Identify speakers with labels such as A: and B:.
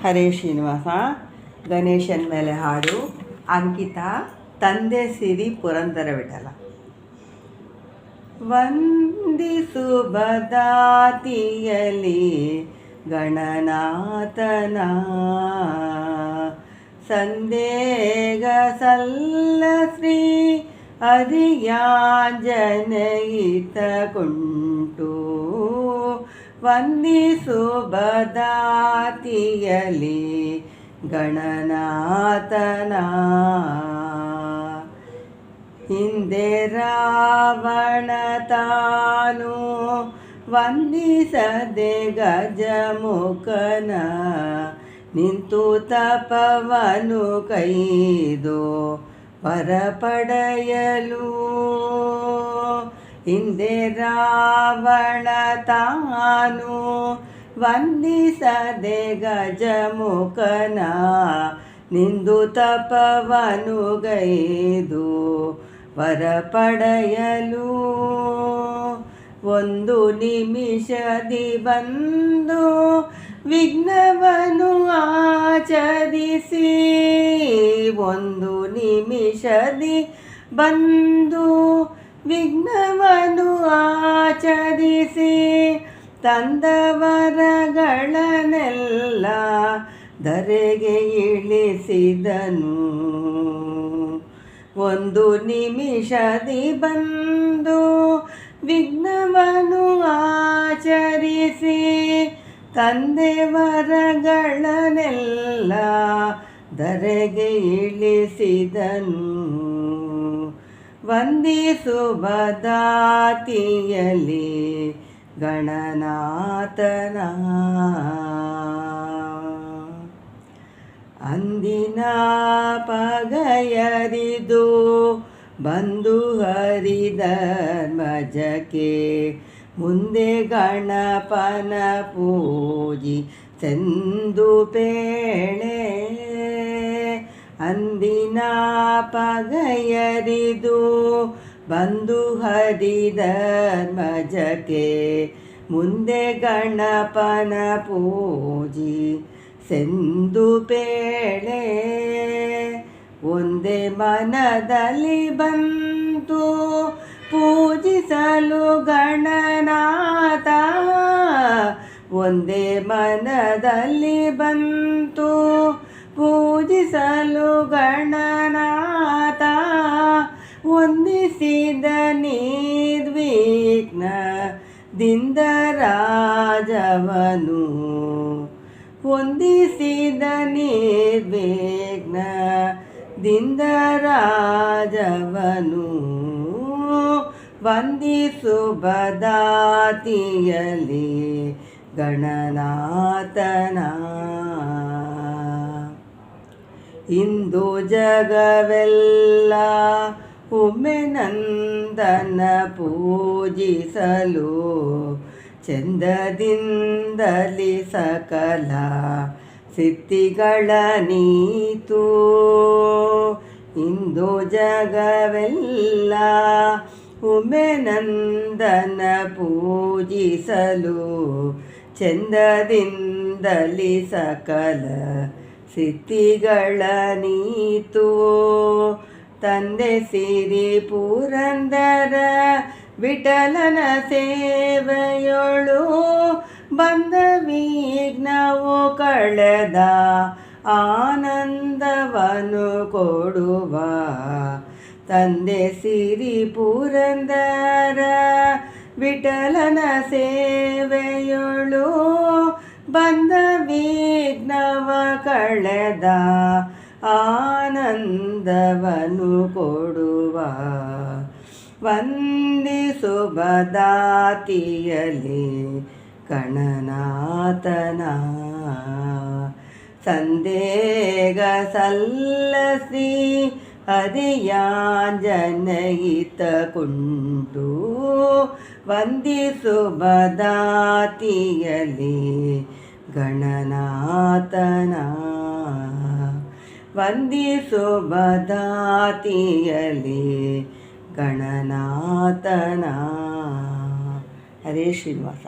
A: ಹರೇ ಶ್ರೀನಿವಾಸ. ಗಣೇಶನ ಮೇಲೆ ಹಾಡು. ಅಂಕಿತ. ತಂದೆ ಸಿರಿ ಪುರಂದರ ವಿಠಲ. ವಂದಿಸು ಬದಾತಿಯಲಿ ಗಣನಾಥನ, ಸಂದೇಗ ಸಲ್ಲ ಶ್ರೀ ಅರಿಯಾಂಜನಯಿತ ಕುಂಟು. ವಂದಿಸು ಬದಾತಿಯಲಿ ಗಣನಾಥನ, ಹಿಂದೆ ರಾವಣ ತಾನು ವಂದಿಸದೆ ಗಜಮುಖನ, ನಿಂತು ತಪವನು ಕೈದು ವರ ಪಡೆಯಲು. ಹಿಂದೆ ರಾವಣ ತಾನು ವಂದಿಸದೆ ಗಜಮುಖನ, ನಿಂದು ತಪವನು ಗೈದು ವರ ಪಡೆಯಲು. ಒಂದು ನಿಮಿಷದಿ ಬಂದು ವಿಘ್ನವನ್ನು ಆಚರಿಸಿ, ಒಂದು ನಿಮಿಷದಿ ಬಂದು ವಿಘ್ನವನ್ನು ಆಚರಿಸಿ, ತಂದ ವರಗಳನ್ನೆಲ್ಲ ಧರೆಗೆ ಇಳಿಸಿದನು. ಒಂದು ನಿಮಿಷದಿ ಬಂದು ವಿಘ್ನವನ್ನು ಆಚರಿಸಿ, ತಂದೆ ವರಗಳನ್ನೆಲ್ಲ ಧರೆಗೆ ಇಳಿಸಿದನು. ವಂದಿಸು ಬದಾತಿಯಲಿ ಗಣನಾಥನ, ಅಂದಿನ ಪಗಯರಿದು ಬಂದು ಹರಿಧರ್ಮಜಕ್ಕೆ, ಮುಂದೆ ಗಣಪನ ಪೂಜಿ ಸೆಂದು ಪೇಳೆ. ಅಂದಿನ ಪಗಯರಿದು ಬಂದು ಹರಿಧರ್ಮಜಕ್ಕೆ, ಮುಂದೆ ಗಣಪನ ಪೂಜಿ ಸೆಂದು ಪೇಳೆ. ಒಂದೇ ಮನದಲ್ಲಿ ಬಂತು ಪೂಜಿಸಲು ಗಣನಾಥ, ಒಂದೇ ಮನದಲ್ಲಿ ಬಂತು ಪೂಜಿಸಲು ಗಣನಾಥ. ವಂದಿಸಿದ ನಿರ್ವಿಘ್ನದಿಂದ ರಾಜವನು, ವಂದಿಸಿದ ನಿರ್ವಿಘ್ನದಿಂದ ರಾಜವನು. ವಂದಿಸು ಬದಾತಿಯಲಿ ಗಣನಾಥನ, ಇಂದು ಜಗವೆಲ್ಲ ಒಮ್ಮೆ ನಂದನ ಪೂಜಿಸಲು, ಚಂದದಿಂದಲಿ ಸಕಲ ಸಿದ್ಧಿಗಳ ನೀತು. ಇಂದು ಜಗವೆಲ್ಲ ಒಮ್ಮೆ ನಂದನ ಪೂಜಿಸಲು, ಚಂದದಿಂದಲಿ ಸಕಲ ಸಿದ್ಧಿಗಳ ನೀತು. ತಂದೆ ಸಿರಿ ಪುರಂದರ ವಿಠಲನ ಸೇವೆಯೊಳು, ಬಂದ ವಿಘ್ನವು ಕಳೆದ ಆನಂದವನ್ನು ಕೊಡುವ. ತಂದೆ ಸಿರಿ ಪುರಂದರ ವಿಠಲನ ಸೇವೆಯೊಳು, ಬಂದ ವಿಘ್ನವ ಕಳೆದ ಆನಂದವನ್ನು ಕೊಡುವ. ವಂದಿಸು ಬದಾತಿಯಲಿ ಗಣನಾಥನ, ಸಂದೇಗ ಸಲ್ಲ ಶ್ರೀ ಅರಿಯಾಂಜನಯಿತ ಕುಂಟು. ವಂದಿಸು ಬದಾತಿಯಲಿ ಗಣನಾಥನ, ವಂದಿಸು ಬದಾತಿಯಲಿ ಗಣನಾಥನ. ಹರೇ ಶ್ರೀನಿವಾಸ.